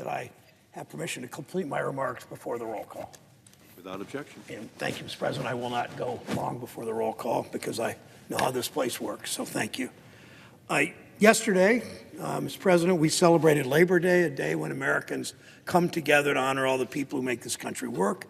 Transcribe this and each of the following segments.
that I have permission to complete my remarks before the roll call. Without objection. And thank you, Mr. President. I will not go long before the roll call because I know how this place works, so thank you. Yesterday, Mr. President, we celebrated Labor Day, a day when Americans come together to honor all the people who make this country work.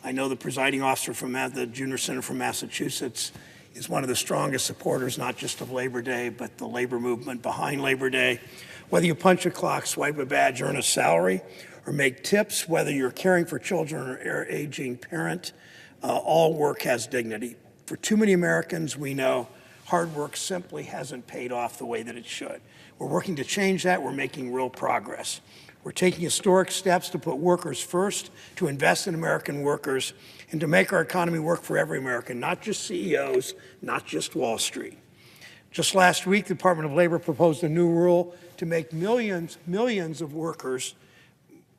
I know the presiding officer from the Junior Senator from Massachusetts is one of the strongest supporters, not just of Labor Day, but the labor movement behind Labor Day. Whether you punch a clock, swipe a badge, earn a salary, or make tips, whether you're caring for children or an aging parent, all work has dignity. For too many Americans, we know hard work simply hasn't paid off the way that it should. We're working to change that. We're making real progress. We're taking historic steps to put workers first, to invest in American workers, and to make our economy work for every American, not just CEOs, not just Wall Street. Just last week, the Department of Labor proposed a new rule to make millions of workers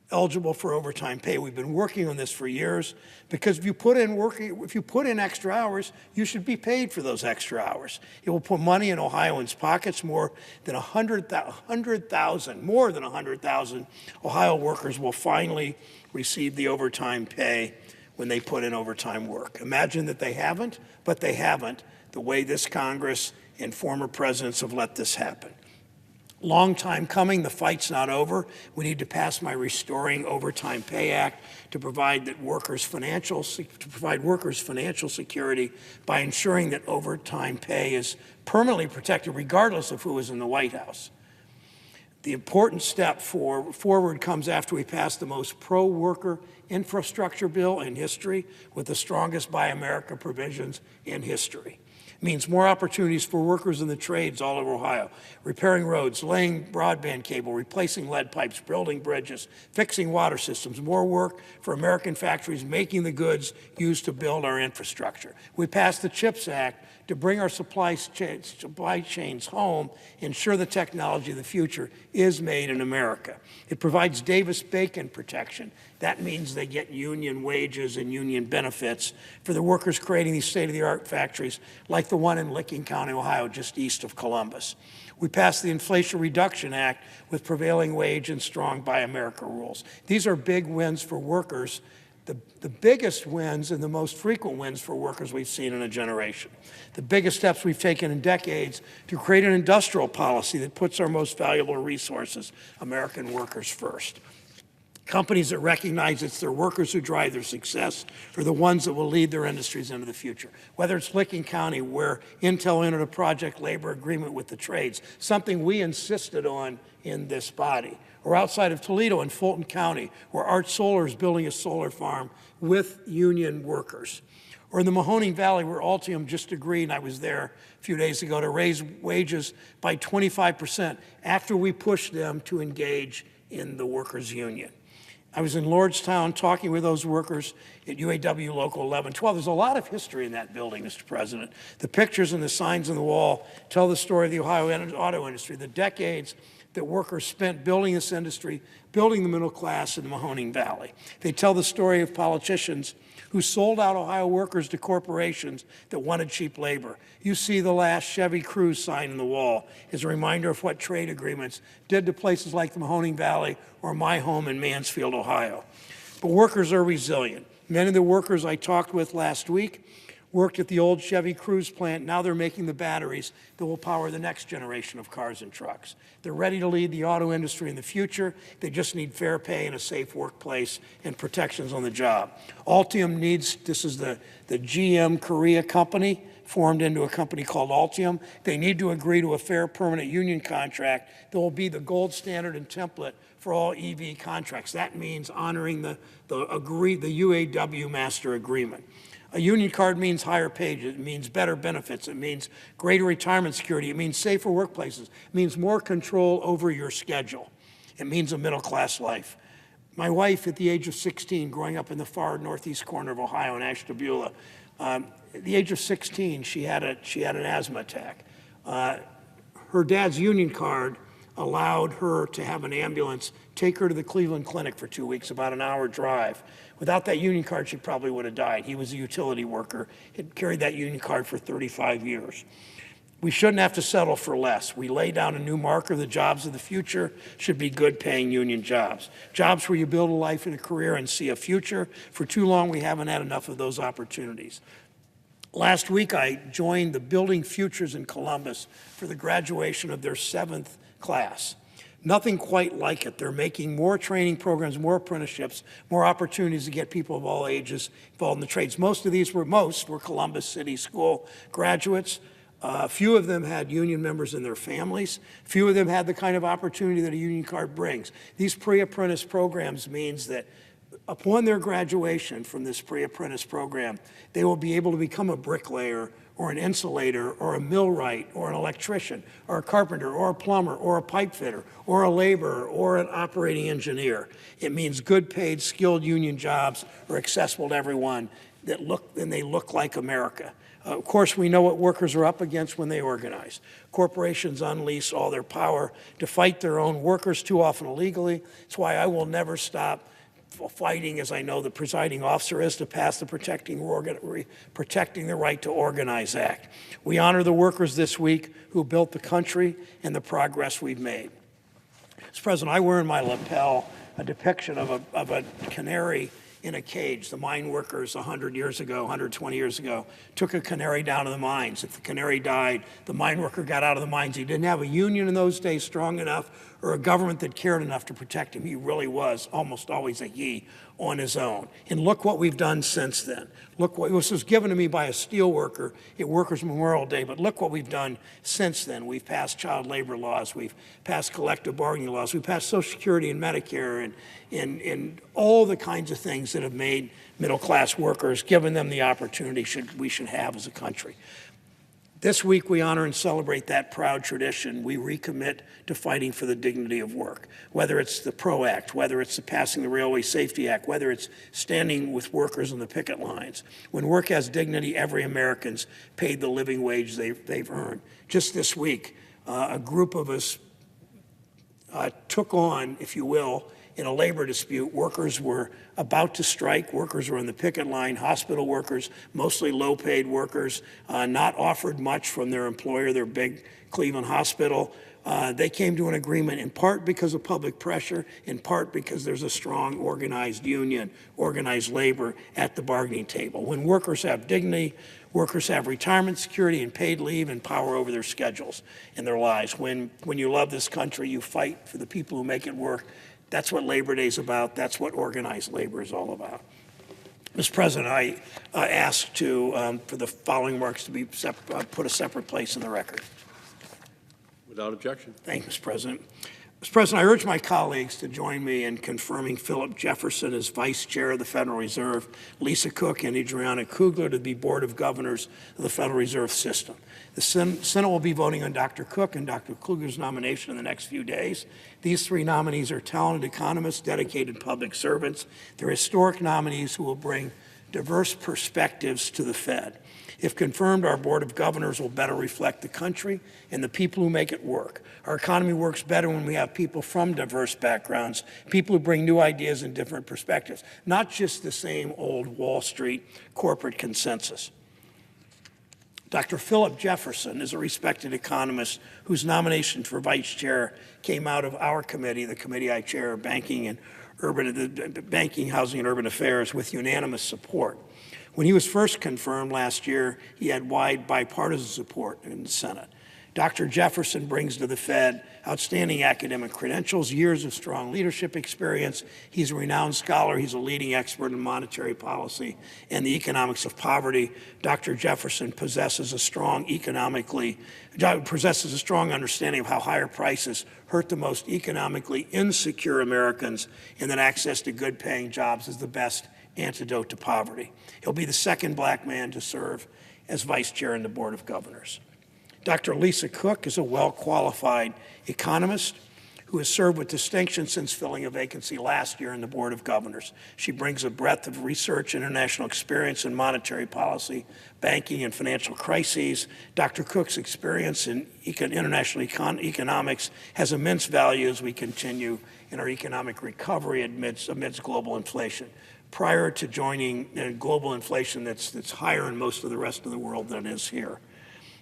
eligible for overtime pay. We've been working on this for years because if you put in extra hours, you should be paid for those extra hours. It will put money in Ohioans' pockets. More than 100,000 Ohio workers will finally receive the overtime pay when they put in overtime work. Imagine that they haven't, but they haven't, the way this Congress and former presidents have let this happen. Long time coming, the fight's not over. We need to pass my Restoring Overtime Pay Act to provide workers financial security by ensuring that overtime pay is permanently protected regardless of who is in the White House. The important step forward comes after we pass the most pro-worker infrastructure bill in history with the strongest Buy America provisions in history. Means more opportunities for workers in the trades all over Ohio, repairing roads, laying broadband cable, replacing lead pipes, building bridges, fixing water systems, more work for American factories making the goods used to build our infrastructure. We passed the CHIPS Act to bring our supply chains home, ensure the technology of the future is made in America. It provides Davis-Bacon protection. That means they get union wages and union benefits for the workers creating these state-of-the-art factories like the one in Licking County, Ohio, just east of Columbus. We passed the Inflation Reduction Act with prevailing wage and strong Buy America rules. These are big wins for workers, the biggest wins and the most frequent wins for workers we've seen in a generation. The biggest steps we've taken in decades to create an industrial policy that puts our most valuable resources, American workers, first. Companies that recognize it's their workers who drive their success are the ones that will lead their industries into the future. Whether it's Licking County, where Intel entered a project labor agreement with the trades, something we insisted on in this body, or outside of Toledo in Fulton County, where Art Solar is building a solar farm with union workers, or in the Mahoning Valley, where Altium just agreed, and I was there a few days ago, to raise wages by 25% after we pushed them to engage in the workers' union. I was in Lordstown talking with those workers at UAW Local 1112. There's a lot of history in that building, Mr. President. The pictures and the signs on the wall tell the story of the Ohio auto industry, the decades that workers spent building this industry, building the middle class in the Mahoning Valley. They tell the story of politicians who sold out Ohio workers to corporations that wanted cheap labor. You see the last Chevy Cruze sign on the wall as a reminder of what trade agreements did to places like the Mahoning Valley or my home in Mansfield, Ohio. But workers are resilient. Many of the workers I talked with last week worked at the old Chevy Cruze plant. Now they're making the batteries that will power the next generation of cars and trucks. They're ready to lead the auto industry in the future. They just need fair pay and a safe workplace and protections on the job. Altium needs, this is the GM Korea company, formed into a company called Altium. They need to agree to a fair permanent union contract that will be the gold standard and template for all EV contracts. That means honoring the UAW master agreement. A union card means higher pay, it means better benefits, it means greater retirement security, it means safer workplaces, it means more control over your schedule. It means a middle-class life. My wife, at the age of 16, growing up in the far northeast corner of Ohio in Ashtabula, at the age of 16, she had an asthma attack. Her dad's union card allowed her to have an ambulance take her to the Cleveland Clinic for 2 weeks, about an hour drive. Without that union card, she probably would have died. He was a utility worker, had carried that union card for 35 years. We shouldn't have to settle for less. We lay down a new marker. The jobs of the future should be good-paying union jobs. Jobs where you build a life and a career and see a future. For too long, we haven't had enough of those opportunities. Last week, I joined the Building Futures in Columbus for the graduation of their 7th class. Nothing quite like it. They're making more training programs, more apprenticeships, more opportunities to get people of all ages involved in the trades. Most were Columbus City School graduates. Few of them had union members in their families. Few of them had the kind of opportunity that a union card brings. These pre-apprentice programs means that upon their graduation from this pre-apprentice program, they will be able to become a bricklayer or an insulator or a millwright or an electrician or a carpenter or a plumber or a pipe fitter or a laborer or an operating engineer. It means good paid, skilled union jobs are accessible to everyone that look like America. Of course, we know what workers are up against when they organize. Corporations unleash all their power to fight their own workers, too often illegally. That's why I will never stop fighting, as I know the presiding officer is, to pass the Protecting the Right to Organize Act. We honor the workers this week who built the country and the progress we've made. Mr. President, I wear in my lapel a depiction of a canary in a cage. The mine workers 100 years ago, 120 years ago, took a canary down to the mines. If the canary died, the mine worker got out of the mines. He didn't have a union in those days strong enough or a government that cared enough to protect him. He really was almost always a he on his own. And look what we've done since then. Look what this was given to me by a steel worker at Workers' Memorial Day, but look what we've done since then. We've passed child labor laws, we've passed collective bargaining laws, we've passed Social Security and Medicare and all the kinds of things that have made middle-class workers, given them the opportunity we should have as a country. This week, we honor and celebrate that proud tradition. We recommit to fighting for the dignity of work, whether it's the PRO Act, whether it's the passing the Railway Safety Act, whether it's standing with workers on the picket lines. When work has dignity, every American's paid the living wage they've earned. Just this week, a group of us took on, if you will, in a labor dispute. Workers were about to strike. Workers were on the picket line. Hospital workers, mostly low-paid workers, not offered much from their employer, their big Cleveland hospital. They came to an agreement in part because of public pressure, in part because there's a strong organized union, organized labor at the bargaining table. When workers have dignity, workers have retirement security and paid leave and power over their schedules and their lives. When you love this country, you fight for the people who make it work. That's what Labor Day is about. That's what organized labor is all about. Mr. President, I ask for the following remarks to be put a separate place in the record. Without objection. Thank you, Mr. President. Mr. President, I urge my colleagues to join me in confirming Philip Jefferson as Vice Chair of the Federal Reserve, Lisa Cook and Adriana Kugler to be Board of Governors of the Federal Reserve System. The Senate will be voting on Dr. Cook and Dr. Kugler's nomination in the next few days. These three nominees are talented economists, dedicated public servants. They're historic nominees who will bring diverse perspectives to the Fed. If confirmed, our Board of Governors will better reflect the country and the people who make it work. Our economy works better when we have people from diverse backgrounds, people who bring new ideas and different perspectives, not just the same old Wall Street corporate consensus. Dr. Philip Jefferson is a respected economist whose nomination for vice chair came out of our committee, the committee I chair, Banking, Housing, and Urban Affairs, with unanimous support. When he was first confirmed last year, he had wide bipartisan support in the Senate. Dr. Jefferson brings to the Fed outstanding academic credentials, years of strong leadership experience. He's a renowned scholar. He's a leading expert in monetary policy and the economics of poverty. Dr. Jefferson possesses a strong understanding of how higher prices hurt the most economically insecure Americans, and that access to good-paying jobs is the best antidote to poverty. He'll be the second black man to serve as vice chair in the Board of Governors. Dr. Lisa Cook is a well-qualified economist who has served with distinction since filling a vacancy last year in the Board of Governors. She brings a breadth of research, international experience in monetary policy, banking, and financial crises. Dr. Cook's experience in international economics has immense value as we continue in our economic recovery amidst global inflation. Prior to joining global inflation that's higher in most of the rest of the world than it is here.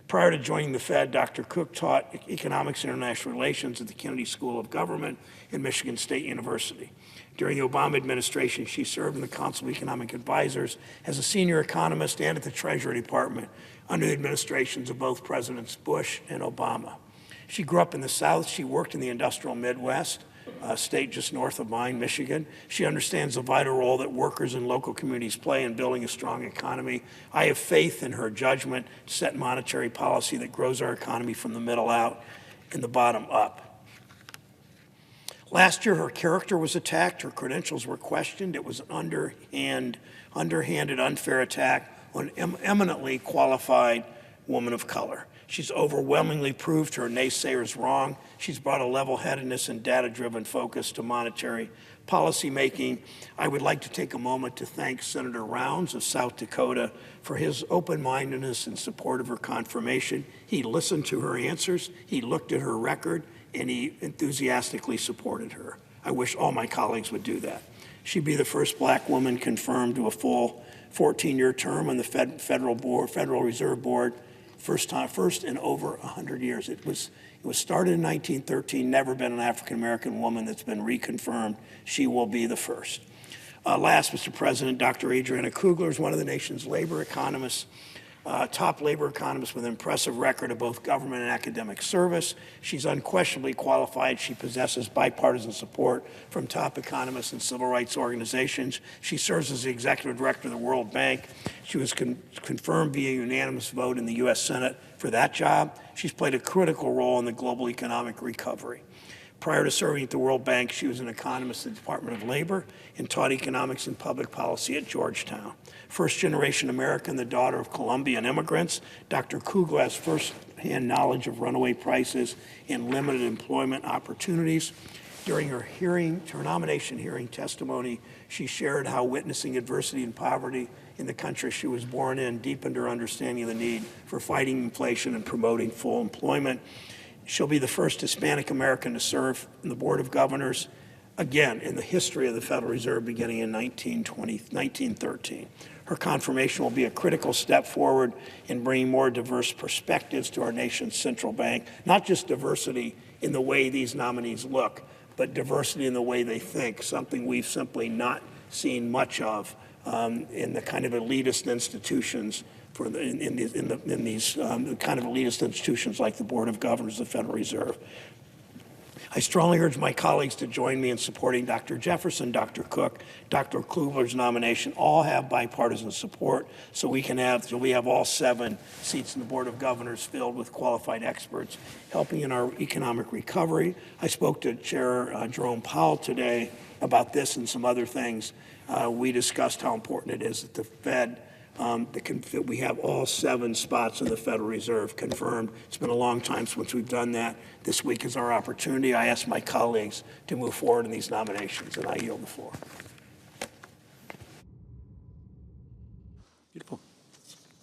Prior to joining the Fed, Dr. Cook taught economics and international relations at the Kennedy School of Government and Michigan State University. During the Obama administration, she served in the Council of Economic Advisors as a senior economist and at the Treasury Department under the administrations of both Presidents Bush and Obama. She grew up in the South. She worked in the industrial Midwest, a state just north of mine, Michigan. She understands the vital role that workers and local communities play in building a strong economy. I have faith in her judgment to set monetary policy that grows our economy from the middle out and the bottom up. Last year, her character was attacked. Her credentials were questioned. It was an underhanded, unfair attack on an eminently qualified woman of color. She's overwhelmingly proved her naysayers wrong. She's brought a level-headedness and data-driven focus to monetary policymaking. I would like to take a moment to thank Senator Rounds of South Dakota for his open-mindedness and support of her confirmation. He listened to her answers, he looked at her record, and he enthusiastically supported her. I wish all my colleagues would do that. She'd be the first black woman confirmed to a full 14-year term on the Federal Reserve Board, first in over 100 years. It was started in 1913, never been an African-American woman that's been reconfirmed. She will be the first. Last, Mr. President, Dr. Adriana Kugler is one of the nation's labor economists, top labor economist with an impressive record of both government and academic service. She's unquestionably qualified. She possesses bipartisan support from top economists and civil rights organizations. She serves as the executive director of the World Bank. She was confirmed via unanimous vote in the U.S. Senate for that job. She's played a critical role in the global economic recovery. Prior to serving at the World Bank, she was an economist at the Department of Labor and taught economics and public policy at Georgetown. First-generation American, the daughter of Colombian immigrants, Dr. Kugler has first-hand knowledge of runaway prices and limited employment opportunities. During her nomination hearing testimony, she shared how witnessing adversity and poverty in the country she was born in deepened her understanding of the need for fighting inflation and promoting full employment. She'll be the first Hispanic American to serve on the Board of Governors, again, in the history of the Federal Reserve beginning in 1913. Her confirmation will be a critical step forward in bringing more diverse perspectives to our nation's central bank, not just diversity in the way these nominees look, but diversity in the way they think, something we've simply not seen much of in the kind of elitist institutions in these kind of elitist institutions like the Board of Governors of the Federal Reserve. I strongly urge my colleagues to join me in supporting Dr. Jefferson, Dr. Cook, Dr. Kugler's nomination. All have bipartisan support, so we have all 7 seats in the Board of Governors filled with qualified experts helping in our economic recovery. I spoke to Chair Jerome Powell today about this and some other things. We discussed how important it is that the Fed that we have all 7 spots in the Federal Reserve confirmed. It's been a long time since we've done that. This week is our opportunity. I ask my colleagues to move forward in these nominations, and I yield the floor.